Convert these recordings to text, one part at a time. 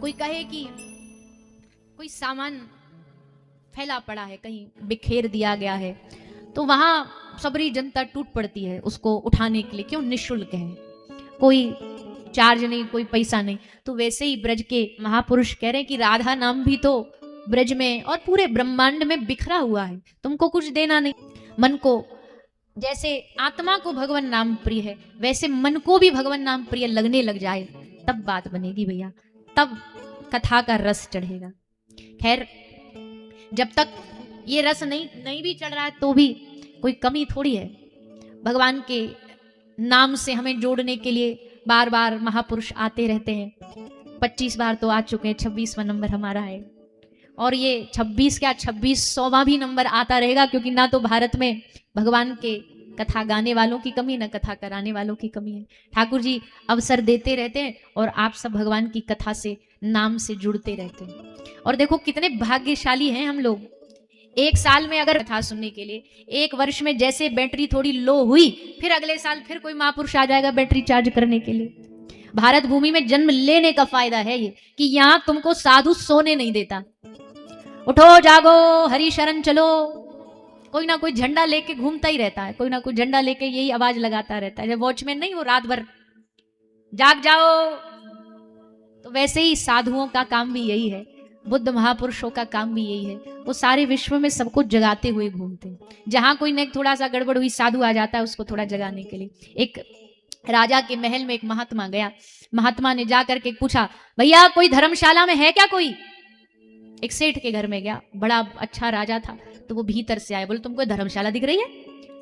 कोई कहे कि कोई सामान फैला पड़ा है, कहीं बिखेर दिया गया है, तो वहां सबरी जनता टूट पड़ती है उसको उठाने के लिए। क्यों? निःशुल्क है, कोई चार्ज नहीं, कोई पैसा नहीं। तो वैसे ही ब्रज के महापुरुष कह रहे हैं कि राधा नाम भी तो ब्रज में और पूरे ब्रह्मांड में बिखरा हुआ है, तुमको कुछ देना नहीं। मन को, जैसे आत्मा को भगवान नाम प्रिय है, वैसे मन को भी भगवान नाम प्रिय लगने लग जाए, तब बात बनेगी भैया, तब कथा का रस चढ़ेगा। खैर, जब तक ये रस नहीं भी चढ़ रहा है तो भी कोई कमी थोड़ी है। भगवान के नाम से हमें जोड़ने के लिए बार बार महापुरुष आते रहते हैं। 25 बार तो आ चुके हैं, 26वां नंबर हमारा है, और ये 26 क्या 2600वां भी नंबर आता रहेगा, क्योंकि ना तो भारत में भगवान के कथा गाने वालों की कमी, ना कथा कराने वालों की कमी है। ठाकुर जी अवसर देते रहते हैं और आप सब भगवान की कथा से, नाम से जुड़ते रहते हैं। और देखो कितने भाग्यशाली हैं हम लोग। एक साल में अगर कथा सुनने के लिए, एक वर्ष में जैसे बैटरी थोड़ी लो हुई, फिर अगले साल फिर कोई महापुरुष आ जाएगा बैटरी चार्ज करने के लिए। भारत भूमि में जन्म लेने का फायदा है ये कि यहां तुमको साधु सोने नहीं देता। उठो जागो हरि शरण चलो, कोई ना कोई झंडा लेके घूमता ही रहता है, कोई ना कोई झंडा लेके यही आवाज लगाता रहता है। जब वॉचमैन नहीं, वो रात भर जाग जाओ। तो वैसे ही साधुओं का काम भी यही है, बुद्ध महापुरुषों का काम भी यही है। वो सारे विश्व में सबको जगाते हुए घूमते हैं। जहां कोई ने थोड़ा सा गड़बड़ हुई, साधु आ जाता है उसको थोड़ा जगाने के लिए। एक राजा के महल में एक महात्मा गया। महात्मा ने जाकर के पूछा, भैया कोई धर्मशाला में है क्या कोई? एक सेठ के घर में गया, बड़ा अच्छा राजा था। तो वो भीतर से आए, बोले तुमको धर्मशाला दिख रही है?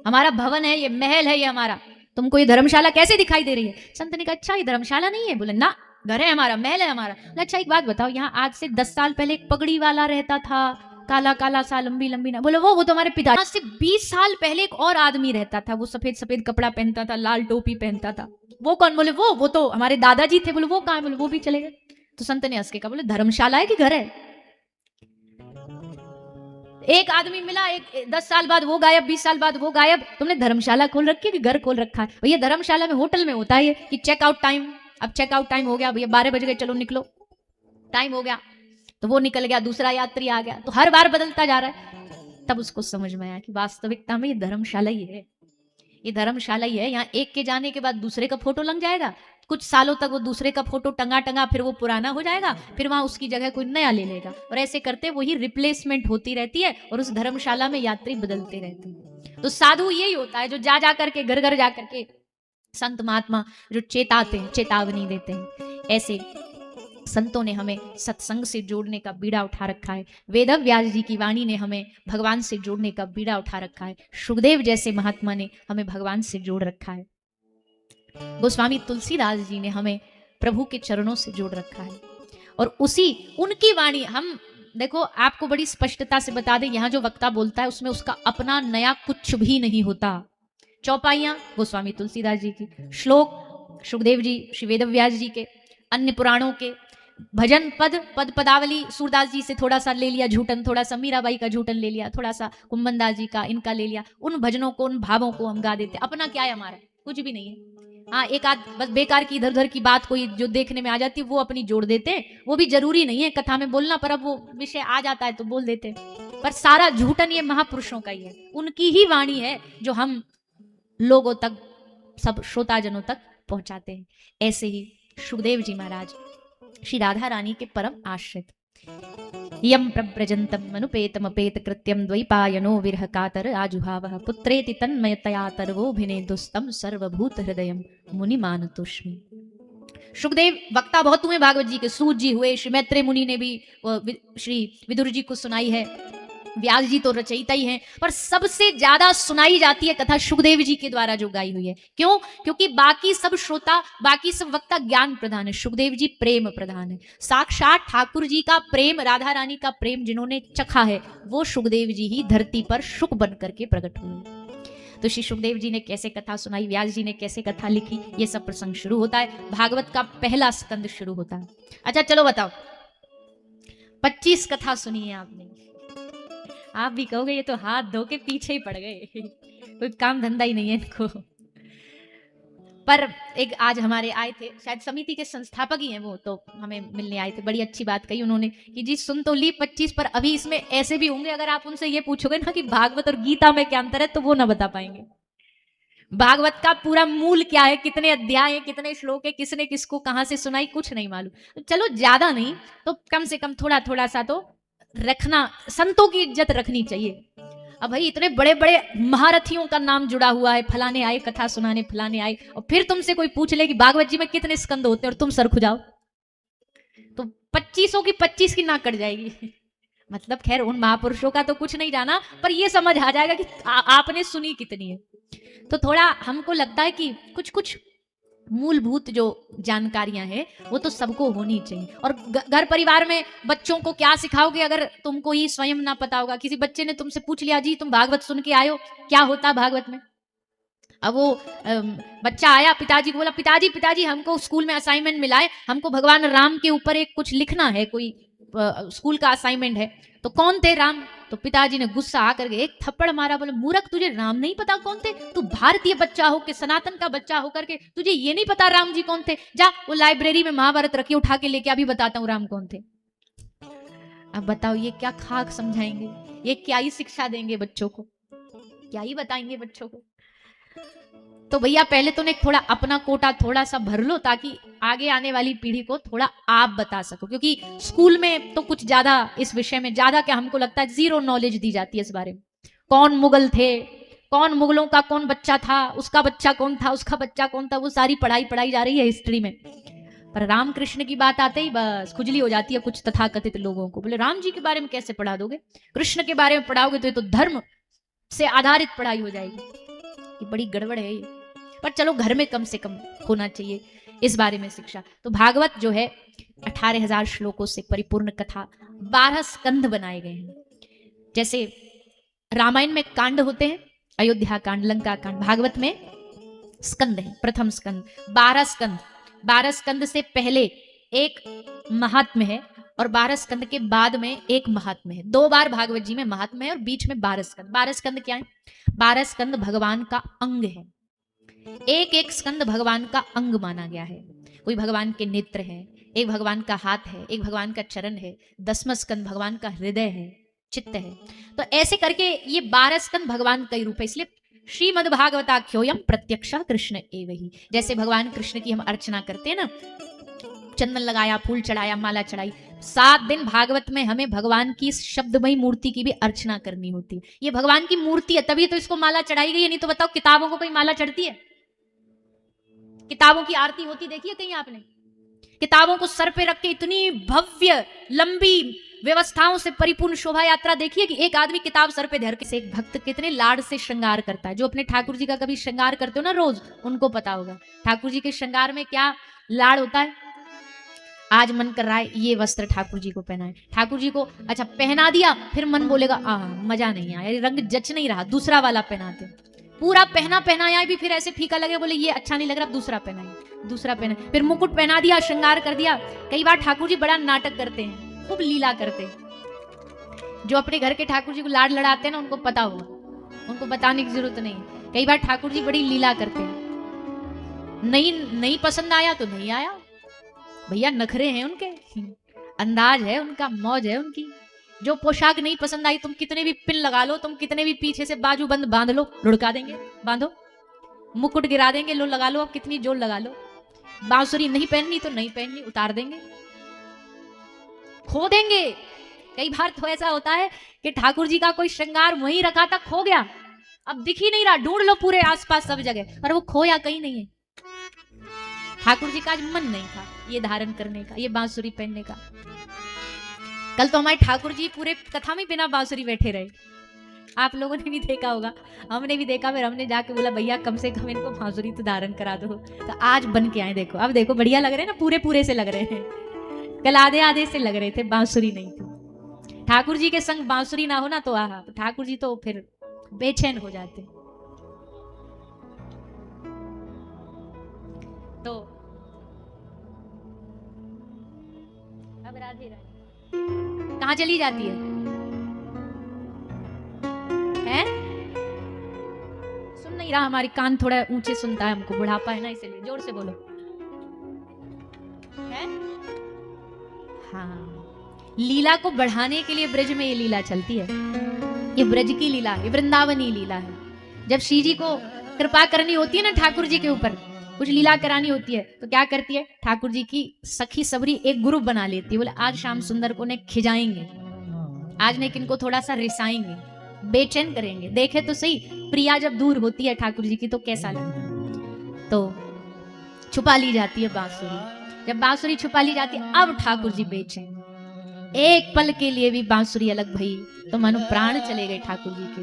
हमारा भवन है, ये महल है, ये हमारा, तुमको ये धर्मशाला कैसे दिखाई दे रही है? संत ने कहा, अच्छा ये धर्मशाला नहीं है? बोले ना, घर है हमारा, महल है हमारा। अच्छा एक बात बताओ, यहाँ आज से 10 साल पहले एक पगड़ी वाला रहता था, काला काला सा, लंबी लंबी ना। बोले वो तो हमारे पिता। आज से 20 साल पहले एक और आदमी रहता था, वो सफेद सफेद कपड़ा पहनता था, लाल टोपी पहनता था। वो कौन? बोले वो तो हमारे दादाजी थे। बोले वो कहाँ है? बोले वो भी चले गए। तो संत ने हंस के कहा, बोले धर्मशाला है कि घर है? एक आदमी मिला, एक 10 साल बाद वो गायब, 20 साल बाद वो गायब। तुमने धर्मशाला खोल रखी है कि घर खोल रखा है? भैया धर्मशाला में, होटल में होता है कि चेकआउट टाइम, अब चेकआउट टाइम हो गया भैया, 12 बज गए, चलो निकलो, टाइम हो गया। तो वो निकल गया, दूसरा यात्री आ गया। तो हर बार बदलता जा रहा है। तब उसको समझ में आया कि वास्तविकता में ये धर्मशाला ही है, ये धर्मशाला ही है। यहाँ एक के जाने के बाद दूसरे का फोटो लग जाएगा, कुछ सालों तक वो दूसरे का फोटो टंगा टंगा, फिर वो पुराना हो जाएगा, फिर वहां उसकी जगह कोई नया ले लेगा, और ऐसे करते वही रिप्लेसमेंट होती रहती है, और उस धर्मशाला में यात्री बदलते रहते हैं। तो साधु यही होता है, जो जा जा करके, घर घर जा करके, संत महात्मा जो चेताते हैं, चेतावनी देते हैं। ऐसे संतों ने हमें सत्संग से जोड़ने का बीड़ा उठा रखा है। वेद व्यास जी की वाणी ने हमें भगवान से जोड़ने का बीड़ा उठा रखा है। सुखदेव जैसे महात्मा ने हमें भगवान से जोड़ रखा है। गोस्वामी तुलसीदास जी ने हमें प्रभु के चरणों से जोड़ रखा है। और उसी उनकी वाणी, हम देखो आपको बड़ी स्पष्टता से बता दें, यहाँ जो वक्ता बोलता है उसमें उसका अपना नया कुछ भी नहीं होता। चौपाइयां गोस्वामी तुलसीदास जी की, श्लोक सुखदेव जी, श्री वेदव्यास जी के, अन्य पुराणों के, भजन पद पदावली सूरदास जी से थोड़ा सा ले लिया झूठन, थोड़ा सा मीराबाई का झूठन ले लिया, थोड़ा सा कुंभनदास जी का, इनका ले लिया। उन भजनों को, उन भावों को हम गा देते। अपना क्या है हमारा? कुछ भी नहीं है। हाँ, एक आध बस बेकार की इधर उधर की बात कोई जो देखने में आ जाती है वो अपनी जोड़ देते हैं, वो भी जरूरी नहीं है कथा में बोलना, पर अब वो विषय आ जाता है तो बोल देते हैं। पर सारा झूठन ये महापुरुषों का ही है, उनकी ही वाणी है जो हम लोगों तक, सब श्रोताजनों तक पहुंचाते हैं। ऐसे ही सुखदेव जी महाराज श्री राधा रानी के परम आश्रित, यम प्रव्रजंतम मनुपेतम अपेत कृत्यम द्वैपायनो विरह कातर आजुहावः पुत्रेति तन्मयतया तर्वोभिनेदुस्तम सर्वभूत हृदयम मुनिमान तुष्मि। सुखदेव वक्ता बहुत हुए भागवत जी के, सूत जी हुए, श्री मैत्रेय मुनि ने भी श्री विदुर जी को सुनाई है, व्यास जी तो रचयिता ही हैं, पर सबसे ज्यादा सुनाई जाती है कथा सुखदेव जी के द्वारा जो गाई हुई है। क्यों? क्योंकि बाकी सब श्रोता, बाकी सब वक्ता ज्ञान प्रधान है, सुखदेव जी प्रेम प्रधान है। साक्षात ठाकुर जी का प्रेम, राधा रानी का प्रेम जिन्होंने चखा है, वो सुखदेव जी ही धरती पर सुख बन करके प्रकट हुए। तो श्री सुखदेव जी ने कैसे कथा सुनाई, व्यास जी ने कैसे कथा लिखी, ये सब प्रसंग शुरू होता है। भागवत का पहला स्कंद शुरू होता है। अच्छा चलो बताओ, 25 कथा सुनी है आपने, आप भी कहोगे ये तो हाथ धो के पीछे ही पड़ गए, कोई काम धंधा ही नहीं है इनको। पर एक आज हमारे आए थे, शायद समिति के संस्थापक ही हैं वो, तो हमें मिलने आए थे। बड़ी अच्छी बात कही उन्होंने कि जी सुन तो ली 25, पर अभी इसमें ऐसे भी होंगे, अगर आप उनसे ये पूछोगे ना कि भागवत और गीता में क्या अंतर है, तो वो ना बता पाएंगे। भागवत का पूरा मूल क्या है, कितने अध्याय है, कितने श्लोक है, किसने किसको कहां से सुनाई, कुछ नहीं मालूम। चलो ज्यादा नहीं तो कम से कम थोड़ा थोड़ा सा तो रखना, संतों की इज्जत रखनी चाहिए। अब भाई इतने बड़े बड़े महारथियों का नाम जुड़ा हुआ है, फलाने आए कथा सुनाने, फलाने आए, और फिर तुमसे कोई पूछ ले कि भागवत जी में कितने स्कंद होते हैं और तुम सर खुजाओ, तो 25 की 25 की नाक कट जाएगी। मतलब खैर उन महापुरुषों का तो कुछ नहीं जाना, पर ये समझ आ जाएगा कि आपने सुनी कितनी है। तो थोड़ा हमको लगता है कि कुछ कुछ मूलभूत जो जानकारियां हैं वो तो सबको होनी चाहिए। और घर परिवार में बच्चों को क्या सिखाओगे अगर तुमको ही स्वयं ना पता होगा। किसी बच्चे ने तुमसे पूछ लिया जी तुम भागवत सुन के आए हो, क्या होता भागवत में? अब वो बच्चा आया, पिताजी को बोला पिताजी पिताजी हमको स्कूल में असाइनमेंट मिला है, हमको भगवान राम के ऊपर एक कुछ लिखना है, कोई स्कूल का असाइनमेंट है। तो कौन थे राम? तो पिताजी ने गुस्सा आकर के एक थप्पड़ मारा, बोले मूर्ख तुझे राम नहीं पता कौन थे? तू भारतीय बच्चा हो के, सनातन का बच्चा होकर के तुझे ये नहीं पता राम जी कौन थे? जा वो लाइब्रेरी में महाभारत रखी, उठा के लेके अभी बताता हूँ राम कौन थे। अब बताओ ये क्या खाक समझाएंगे, ये क्या ही शिक्षा देंगे बच्चों को, क्या ही बताएंगे बच्चों को। तो भैया पहले तो थोड़ा अपना कोटा थोड़ा सा भर लो, ताकि आगे आने वाली पीढ़ी को थोड़ा आप बता सको। क्योंकि स्कूल में तो कुछ ज्यादा इस विषय में, ज्यादा क्या हमको लगता है जीरो नॉलेज दी जाती है इस बारे में। कौन मुगल थे, कौन मुगलों का कौन बच्चा था, उसका बच्चा कौन था, उसका बच्चा कौन था, वो सारी पढ़ाई जा रही है हिस्ट्री में। पर रामकृष्ण की बात आते ही बस खुजली हो जाती है कुछ तथाकथित लोगों को। बोले राम जी के बारे में कैसे पढ़ा दोगे, कृष्ण के बारे में पढ़ाओगे तो ये तो धर्म से आधारित पढ़ाई हो जाएगी, ये बड़ी गड़बड़ है ये। पर चलो घर में कम से कम होना चाहिए इस बारे में शिक्षा। तो भागवत जो है 18,000 श्लोकों से परिपूर्ण कथा, 12 स्कंध बनाए गए हैं। जैसे रामायण में कांड होते हैं, अयोध्या कांड, लंका कांड, भागवत में स्कंद है। प्रथम स्कंद 12 स्कंद, 12 स्कंद से पहले एक महात्म्य है और 12 स्कंद के बाद में एक महात्म्य है। 2 बार भागवत जी में महात्म्य है और बीच में 12 स्कंद। 12 स्कंद क्या है? 12 स्कंद भगवान का अंग है। एक एक स्कंद भगवान का अंग माना गया है। कोई भगवान के नेत्र है, एक भगवान का हाथ है, एक भगवान का चरण है, 10वां स्कंद भगवान का हृदय है, चित्त है। तो ऐसे करके ये 12 स्कंद भगवान का ही रूप है। इसलिए श्रीमद् भागवताख्योयम प्रत्यक्ष कृष्ण एव ही। जैसे भगवान कृष्ण की हम अर्चना करते हैं ना, चंदन लगाया, फूल चढ़ाया, माला चढ़ाई, 7 दिन भागवत में हमें भगवान की शब्दमयी मूर्ति की भी अर्चना करनी होती है। ये भगवान की मूर्ति है तभी तो इसको माला चढ़ाई गई है, नहीं तो बताओ किताबों को कोई माला चढ़ती है? किताबों की आरती होती देखी है कहीं आपने? किताबों को सर पे रख के इतनी भव्य लंबी व्यवस्थाओं से परिपूर्ण शोभा यात्रा देखिए कि एक आदमी किताब सर पे धर के, से एक भक्त कितने लाड से श्रृंगार करता है। जो अपने ठाकुर जी का कभी श्रृंगार करते हो ना रोज, उनको पता होगा ठाकुर जी के श्रृंगार में क्या लाड़ होता है। आज मन कर रहा है ये वस्त्र ठाकुर जी को पहनाए, ठाकुर जी को अच्छा पहना दिया, फिर मन बोलेगा मजा नहीं आया, रंग जच नहीं रहा, दूसरा वाला पहनाते। पूरा पहनाया भी फिर ऐसे फीका लगे, बोले ये अच्छा नहीं लग रहा, दूसरा पहनाए, दूसरा पहना, फिर मुकुट पहना दिया, श्रृंगार कर दिया। कई बार ठाकुर जी बड़ा नाटक करते हैं, खूब लीला करते हैं। जो अपने घर के ठाकुर जी को लाड लड़ाते हैं ना, उनको पता होगा, उनको बताने की जरूरत नहीं। कई बार ठाकुर जी बड़ी लीला करते हैं। नहीं पसंद आया तो नहीं आया भैया, नखरे हैं उनके, अंदाज है उनका, मौज है उनकी। जो पोशाक नहीं पसंद आई, तुम कितने भी पिन लगा लो, तुम कितने भी पीछे से बाजू बंद बांध लो, लुढ़का देंगे, बांधो। मुकुट गिरा देंगे, लो लगा लो, अब कितनी जोर लगा लो। बांसुरी नहीं पहननी तो नहीं पहननी, उतार देंगे, खो देंगे। कई बार तो ऐसा होता है कि ठाकुर जी का कोई श्रृंगार वहीं रखा था, खो गया, अब दिख ही नहीं रहा, ढूंढ लो पूरे आसपास सब जगह, पर वो खोया कहीं नहीं है। ठाकुर जी का आज मन नहीं था ये धारण करने का, ये बांसुरी पहनने का। कल तो हमारे ठाकुर जी पूरे कथा में बिना बांसुरी बैठे रहे, आप लोगों ने भी देखा होगा, हमने भी देखा। फिर हमने जाके बोला भैया कम से कम इनको बांसुरी तो धारण करा दो। तो आज बन के आए, देखो अब देखो बढ़िया लग रहे हैं ना, पूरे पूरे से लग रहे हैं। कल आधे आधे से लग रहे थे, बांसुरी नहीं थी। ठाकुर जी के संग बांसुरी ना हो ना तो ठाकुर जी तो फिर बेचैन हो जाते। तो अब राधे राधे कहाँ चली जाती है? सुन नहीं नहीं रहा, हमारी कान थोड़ा ऊंचे सुनता है, हमको बुढ़ापा है ना, इसलिए जोर से बोलो है? हाँ, लीला को बढ़ाने के लिए ब्रज में ये लीला चलती है। ये ब्रज की लीला, ये वृंदावनी लीला है। जब श्री जी को कृपा करनी होती है ना ठाकुर जी के ऊपर, कुछ लीला करानी होती है, तो क्या करती है, ठाकुर जी की सखी सबरी एक ग्रुप बना लेती है। बोले आज श्याम सुंदर को ने खिजाएंगे, आज ने किनको थोड़ा सा रिसाएंगे, बेचैन करेंगे। देखे तो सही, प्रिया जब दूर होती है ठाकुर जी की तो कैसा लगता है। तो छुपा ली जाती है बांसुरी। जब बांसुरी छुपा ली जाती है, अब ठाकुर जी बेचैन, एक पल के लिए भी बांसुरी अलग भई तो मानो प्राण चले गए ठाकुर जी के,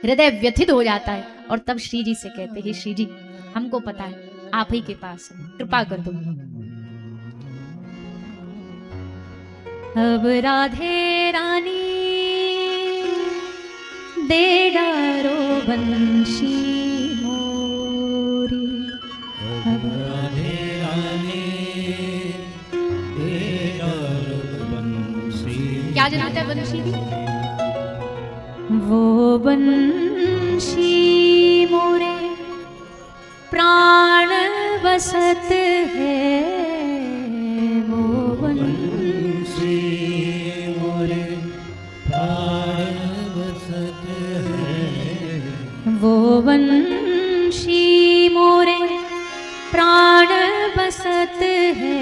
हृदय व्यथित हो जाता है। और तब श्री जी से कहते हैं, श्री जी हमको पता है आप ही के पास है, कृपा कर दो। अब राधे रानी दे डारो बंशी मोरी, अब राधे रानी दे डारो बंशी। क्या जनाता है बंशी भी? वो बंशी मोरे प्राण बसत है, वो बंशी मोरे प्राण बसत है, वो बंशी मोरे प्राण बसत है,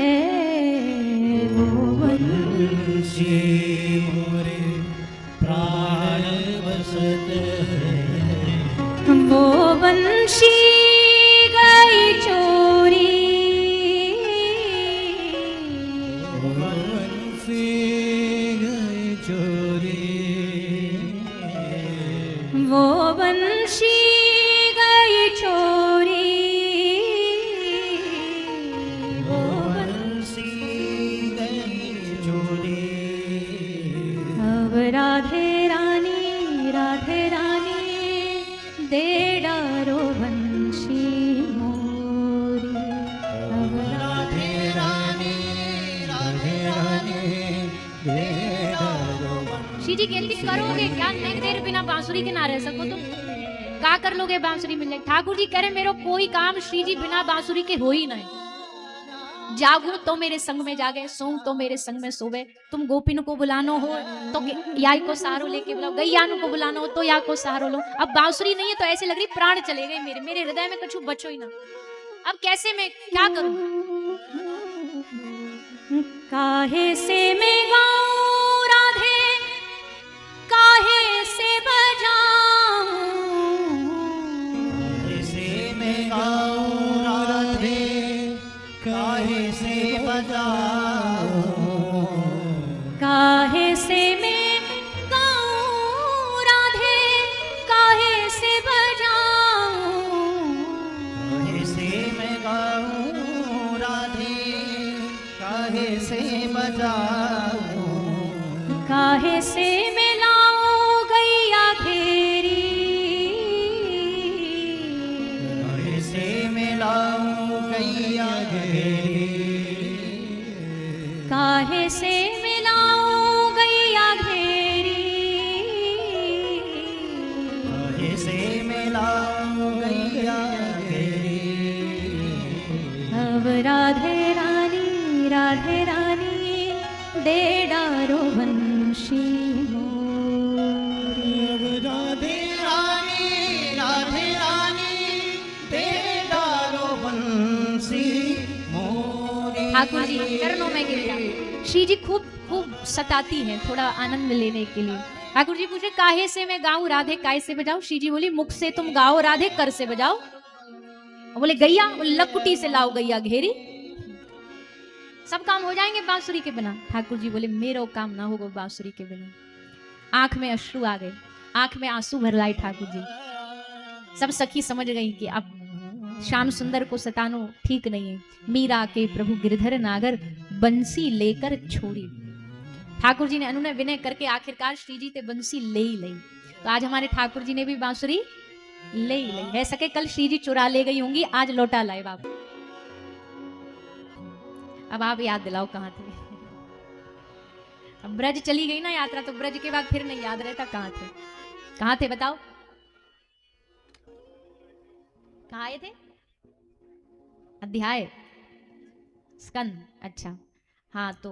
वो बंशी मोरे प्राण बसत है, वो बंशी गई चोरी, वो बंशी गई चोरी, वो बंशी गई चोरी, वो बंशी गई चोरी। अब राधे रानी, राधे रानी दे डारो बंशी मोरी, अब राधे रानी, राधे रानी दे डारो बंशी। श्री जी कहती करोगे क्या, नेक देर बिना बांसुरी के ना रह सको तुम, का कर लोगे बांसुरी मिल जाए। ठाकुर जी कह रहे मेरे कोई काम श्री जी बिना बांसुरी के हो ही नहीं। जागू तो मेरे संग में जागे, सोऊं तो मेरे संग में सोवे। तुम गोपिन को बुलानो हो तो याई को सहारो लेके बुलाओ, गैयान को बुलानो हो तो या को सहारो लो। अब बांसुरी नहीं है तो ऐसे लग रही प्राण चले गए मेरे, मेरे हृदय में कछु बचो ही ना। अब कैसे मैं क्या करूं, काहे से मैं गाऊं राधे, काहे से बजाऊं, काहे से मैं गाऊं राधे, काहे से बजाऊं, काहे से मैं गाऊं राधे, काहे से बजाऊं, काहे से मैं गाऊं राधे, काहे से बजाऊं, काहे से मैं लाऊं गैया घेरी, काहे से मैं लाऊं गैया घेरी, काहे से मिलाऊं गैया घेरी, काहे से मिलाऊं गैया घेरी। अब राधे रानी, राधे रानी दे डारो बंशी मोरी, अब राधे रानी, राधे रानी दे डारो बंशी मोरी। ठाकुर जी चरणों में गिर गया। श्री जी खूब खूब सताती है थोड़ा आनंद लेने के लिए। ठाकुर जी पूछे काहे से मैं गाऊं राधे, काहे से बजाऊं। श्री जी बोली मुख से तुम गाओ राधे, कर से बजाओ। बोले गैया, बोले लकुटी से लाओ गैया घेरी, सब काम हो जाएंगे बांसुरी के बिना। ठाकुर जी बोले मेरो काम ना होगा बांसुरी के बिना। आंख में अश्रु आ गए, आंख में आंसू भर लाए ठाकुर जी। सब सखी समझ गई कि अब श्याम सुंदर को सतानो ठीक नहीं है। मीरा के प्रभु गिरधर नागर बंसी लेकर छोड़ी। ठाकुर जी ने अनुनय विनय करके आखिरकार श्री जी ते बंसी ले ही ली। तो आज हमारे ठाकुर जी ने भी बांसुरी ले ही ली है। सके कल श्री जी चुरा ले गई होंगी, आज लौटा लाए बाबू। अब आप याद दिलाओ कहाँ थे। अब ब्रज चली गई ना यात्रा, तो ब्रज के बाद फिर नहीं याद रहता कहाँ थे। कहाँ थे बताओ। कहाँ आए थे? अध्याय, स्कंद, अच्छा। हाँ तो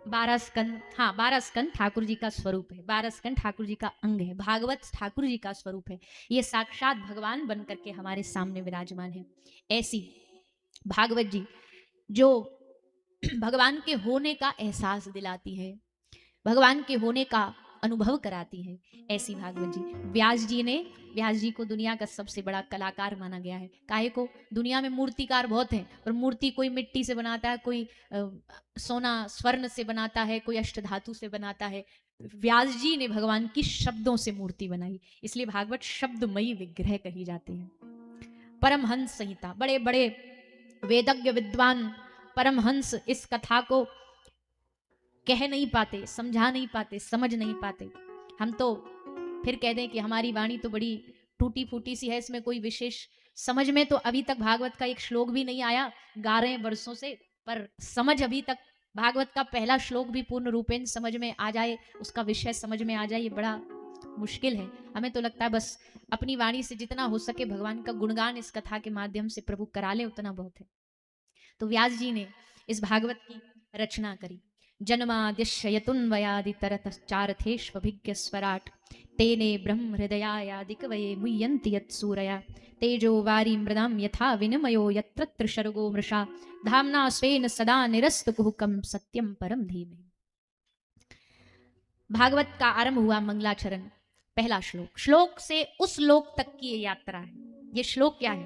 12 स्कंद, हाँ 12 स्कंद ठाकुर जी का स्वरूप है, 12 स्कंद ठाकुर जी का अंग है, भागवत ठाकुर जी का स्वरूप है। ये साक्षात भगवान बन करके हमारे सामने विराजमान है। ऐसी भागवत जी जो भगवान के होने का एहसास दिलाती है, भगवान के होने का अनुभव कराती है, ऐसी भागवत जी। व्यास जी को दुनिया का सबसे बड़ा कलाकार माना गया है। काहे को? दुनिया में मूर्तिकार बहुत हैं, पर मूर्ति कोई मिट्टी से बनाता है, कोई सोना स्वर्ण से बनाता है, कोई अष्टधातु से बनाता है। व्यास जी ने भगवान की शब्दों से मूर्ति बनाई, इसलिए भागवत शब्दमयी विग्रह कही जाती है। परमहंस संहिता, बड़े बड़े वेदज्ञ विद्वान परमहंस इस कथा को कह नहीं पाते, समझा नहीं पाते, समझ नहीं पाते। हम तो फिर कह दें कि हमारी वाणी तो बड़ी टूटी फूटी सी है, इसमें कोई विशेष समझ में तो अभी तक भागवत का एक श्लोक भी नहीं आया, गा रहे हैं बरसों से, पर समझ अभी तक भागवत का पहला श्लोक भी पूर्ण रूपेण समझ में आ जाए, उसका विषय समझ में आ जाए, ये बड़ा मुश्किल है। हमें तो लगता है बस अपनी वाणी से जितना हो सके भगवान का गुणगान इस कथा के माध्यम से प्रभु करा ले, उतना बहुत है। तो व्यास जी ने इस भागवत की रचना करी। जन्माद्यश्यतुन्वयादितरतश्चार्थेष्वभिज्ञ स्वराट तेने ब्रह्म हृदयायादिकवये मुह्यन्ति यत्सूरया तेजो वारी मृदां यथा विनिमयो यत्र शर्गो मृषा धाम्ना स्वेन सदा निरस्तकुहकं सत्यं परम धीमहि। भागवत का आरंभ हुआ मंगलाचरण, पहला श्लोक, श्लोक से उस लोक तक की ये यात्रा है। ये श्लोक क्या है?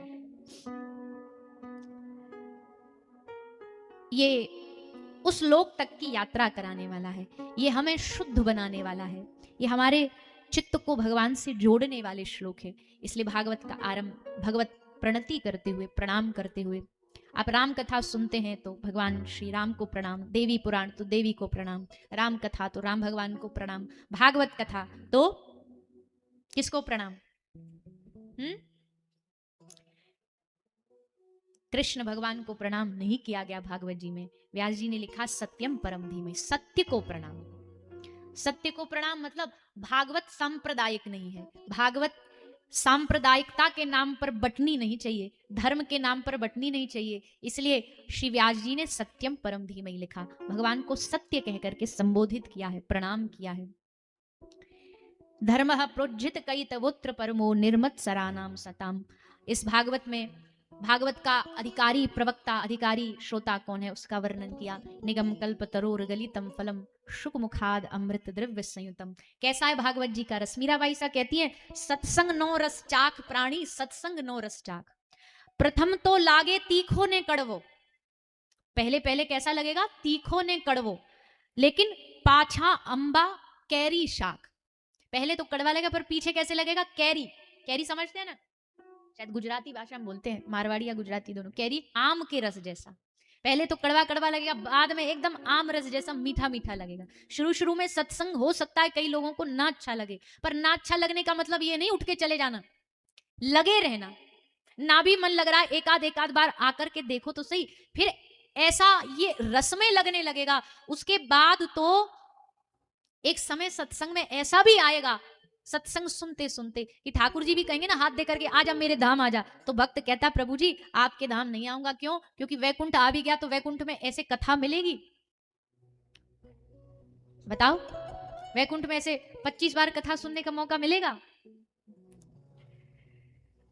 ये उस लोक तक की यात्रा कराने वाला है, ये हमें शुद्ध बनाने वाला है, ये हमारे चित्त को भगवान से जोड़ने वाले श्लोक है। इसलिए भागवत का आरंभ भगवत प्रणति करते हुए, प्रणाम करते हुए। आप राम कथा सुनते हैं तो भगवान श्री राम को प्रणाम, देवी पुराण तो देवी को प्रणाम, राम कथा तो राम भगवान को प्रणाम, भागवत कथा तो किसको प्रणाम? कृष्ण भगवान को प्रणाम नहीं किया गया भागवत जी में। व्यास जी ने लिखा सत्यम परम धीमहि, सत्य को प्रणाम। सत्य को प्रणाम मतलब भागवत सांप्रदायिक नहीं है, भागवत सांप्रदायिकता के नाम पर बटनी नहीं चाहिए, धर्म के नाम पर बटनी नहीं चाहिए। इसलिए श्री व्यास जी ने सत्यम परम धीमहि लिखा, भगवान को सत्य कह करके संबोधित किया है, प्रणाम किया है। धर्म प्रोज्झित कैतवोत्र परमो निर्मत सरानाम सताम। इस भागवत में भागवत का अधिकारी, प्रवक्ता, अधिकारी, श्रोता कौन है उसका वर्णन किया। निगम कल्प तरोर गलितम फलम शुक मुखाद अमृत द्रव्य संयुतम। कैसा है भागवत जी का रस? मीराबाई सा कहती है, सत्संग नो रस चाख प्राणी, सत्संग नो रस चाख। प्रथम तो लागे तीखो ने कड़वो, पहले पहले कैसा लगेगा? तीखो ने कड़वो, लेकिन पाछा अंबा कैरी शाक। पहले तो कड़वा लगेगा पर पीछे कैसे लगेगा? कैरी। कैरी समझते हैं ना, शायद गुजराती भाषा में बोलते हैं, मारवाड़ी या गुजराती दोनों। कैरी आम के रस जैसा, पहले तो कड़वा कड़वा लगेगा, बाद में एकदम आम रस जैसा मीठा मीठा लगेगा। शुरू शुरू में सत्संग हो सकता है कई लोगों को ना अच्छा लगे, पर ना अच्छा लगने का मतलब ये नहीं उठ के चले जाना, लगे रहना। ना भी मन लग रहा है, एक आध बार आकर के देखो तो सही, फिर ऐसा ये रस में लगने लगेगा। उसके बाद तो एक समय सत्संग में ऐसा भी आएगा, सत्संग सुनते सुनते, कि ठाकुर जी भी कहेंगे ना हाथ दे करके, आजा मेरे धाम आजा, तो भक्त कहता प्रभु जी आपके धाम नहीं आऊंगा। क्यों? क्योंकि वैकुंठ आ भी गया तो वैकुंठ में ऐसे कथा मिलेगी? बताओ, वैकुंठ में ऐसे 25 बार कथा सुनने का मौका मिलेगा?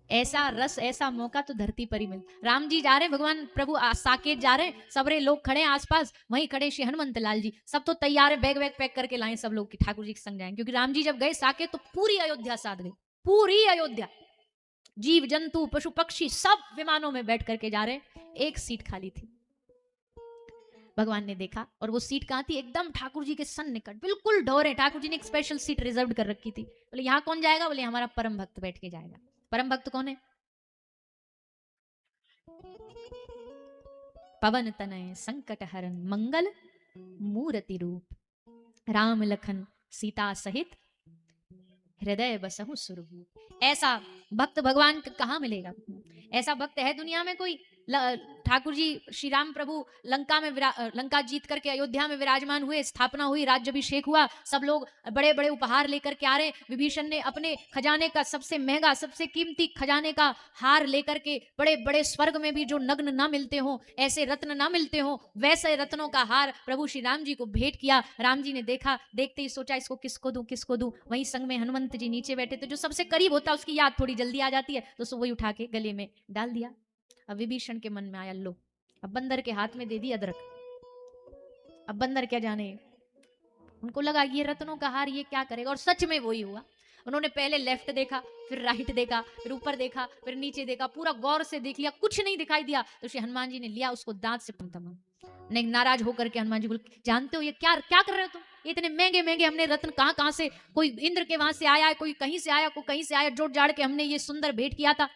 ऐसा रस, ऐसा मौका तो धरती पर ही मिल। राम जी जा रहे, भगवान प्रभु साकेत जा रहे, सबरे लोग खड़े आसपास, वहीं खड़े श्री हनुमंत लाल जी, सब तो तैयार है, बैग वैग पैक करके लाए सब लोग कि ठाकुर जी के संग जाएंगे। क्योंकि राम जी जब गए साकेत तो पूरी अयोध्या साध गई, पूरी अयोध्या, जीव जंतु पशु पक्षी सब विमानों में बैठ करके जा रहे, एक सीट खाली थी। भगवान ने देखा, और वो सीट कहां थी? एकदम ठाकुर जी के सन्निकट, बिल्कुल डोरे। ठाकुर जी ने एक स्पेशल सीट रिजर्व कर रखी थी। बोले यहाँ कौन जाएगा? बोले हमारा परम भक्त बैठ के जाएगा। परम भक्त कौन है? पवन तनय संकट हरन मंगल मूर्ति रूप, राम लखन सीता सहित हृदय बसहु सुरभूप। ऐसा भक्त भगवान कहाँ मिलेगा? ऐसा भक्त है दुनिया में कोई? ठाकुर जी श्री राम प्रभु लंका जीत करके अयोध्या में विराजमान हुए, स्थापना हुई, राज्यभिषेक हुआ, सब लोग बड़े बड़े उपहार लेकर के आ रहे। विभीषण ने अपने खजाने का सबसे महंगा सबसे कीमती खजाने का हार लेकर के, बड़े बड़े स्वर्ग में भी जो नग्न ना मिलते हो, ऐसे रत्न ना मिलते हो, वैसे रत्नों का हार प्रभु श्री राम जी को भेंट किया। राम जी ने देखा, देखते ही सोचा इसको किसको दूं किसको दूं। वहीं संग में हनुमंत जी नीचे बैठे थे, जो सबसे करीब होता है उसकी याद थोड़ी जल्दी आ जाती है, तो वही उठा के गले में डाल दिया। अब विभीषण के मन में आया, लो अब बंदर के हाथ में दे दी अदरक, अब बंदर क्या जाने। उनको लगा ये रत्नों का हार ये क्या करेगा, और सच में वही हुआ। उन्होंने पहले लेफ्ट देखा, फिर राइट देखा, फिर ऊपर देखा, फिर नीचे देखा, पूरा गौर से देख लिया, कुछ नहीं दिखाई दिया। तो श्री हनुमान जी ने लिया उसको दांत से तमाम। नहीं, नाराज होकर के हनुमान जी बोले, जानते हो ये क्या क्या कर रहे हो तुम, ये इतने महंगे महंगे हमने रत्न कहां कहां से, कोई इंद्र के वहां से आया है, कोई कहीं से आया, कोई कहीं से आया, जोड़ जाड़ के हमने ये सुंदर भेंट किया था,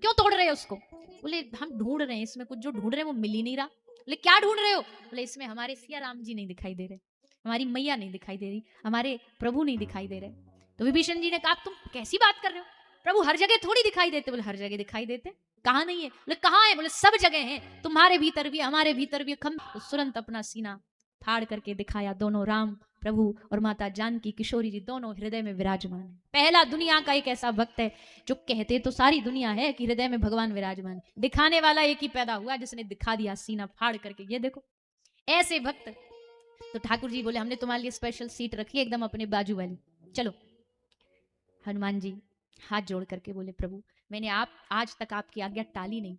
क्यों तोड़ रहे हो उसको। बोले हम ढूंढ रहे हैं, इसमें कुछ जो ढूंढ रहे हैं वो मिल ही नहीं रहा। बोले क्या ढूंढ रहे हो। बोले इसमें हमारे सिया राम जी नहीं दिखाई दे रहे, हमारी मैया नहीं दिखाई दे रही, हमारे प्रभु नहीं दिखाई दे रहे। तो विभीषण जी ने कहा तुम कैसी बात कर रहे हो, प्रभु हर जगह थोड़ी दिखाई देते। बोले हर जगह दिखाई देते, कहाँ नहीं है। बोले कहाँ है। बोले सब जगह है, तुम्हारे भीतर भी हमारे भीतर भी। खम तो तुरंत अपना सीना फाड़ करके दिखाया, दोनों राम प्रभु और माता जानकी किशोरी जी दोनों हृदय में विराजमान है। पहला दुनिया का एक ऐसा भक्त है जो कहते तो सारी दुनिया है कि हृदय में भगवान विराजमान है, दिखाने वाला एक ही पैदा हुआ जिसने दिखा दिया सीना फाड़ करके, ये देखो ऐसे भक्त। तो ठाकुर जी बोले हमने तुम्हारे लिए स्पेशल सीट रखी है एकदम अपने बाजू वाली, चलो। हनुमान जी हाथ जोड़ करके बोले प्रभु मैंने आज तक आपकी आज्ञा टाली नहीं,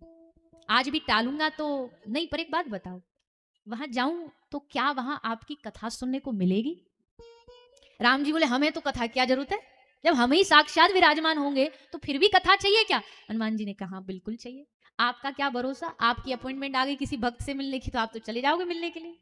आज भी टालूंगा तो नहीं, पर एक बात बताओ वहां जाऊं तो क्या वहां आपकी कथा सुनने को मिलेगी। राम जी बोले हमें तो कथा क्या जरूरत है, जब हम ही साक्षात विराजमान होंगे तो फिर भी कथा चाहिए क्या। हनुमान जी ने कहा बिल्कुल चाहिए, आपका क्या भरोसा, आपकी अपॉइंटमेंट आ गई किसी भक्त से मिलने की तो आप तो चले जाओगे मिलने के लिए,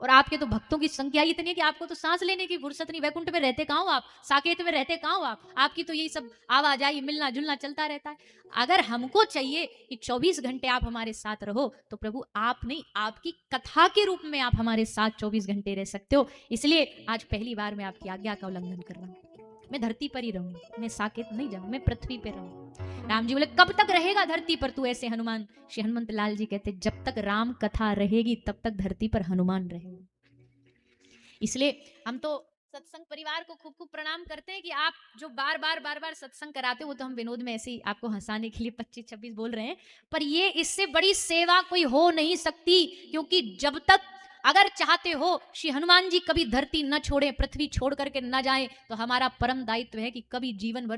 और आपके तो भक्तों की संख्या इतनी है कि आपको तो सांस लेने की फुर्सत नहीं। वैकुंठ में रहते कहाँ हो आप, साकेत में रहते कहाँ हो आप, आपकी तो यही सब आवाजाही मिलना जुलना चलता रहता है। अगर हमको चाहिए कि 24 घंटे आप हमारे साथ रहो तो प्रभु आप नहीं, आपकी कथा के रूप में आप हमारे साथ 24 घंटे रह सकते हो। इसलिए आज पहली बार मैं आपकी आज्ञा का उल्लंघन कर रहा हूँ, मैं धरती पर ही रहूंगा, मैं साकेत नहीं जाऊं, मैं पृथ्वी पे रहूं। राम जी बोले कब तक रहेगा धरती पर तू ऐसे हनुमान। श्री हनुमंत लाल जी कहते जब तक राम कथा रहेगी तब तक धरती पर हनुमान रहेगा। इसलिए हम तो सत्संग परिवार को खूब खूब प्रणाम करते हैं कि आप जो बार बार सत्संग कराते हो, वो तो हम विनोद में ऐसे ही आपको हंसाने के लिए 25-26 बोल रहे हैं, पर ये इससे बड़ी सेवा कोई हो नहीं सकती। क्योंकि जब तक अगर चाहते हो श्री हनुमान जी कभी धरती न छोड़े, पृथ्वी छोड़ करके न जाए, तो हमारा परम दायित्व है कि कभी जीवन भर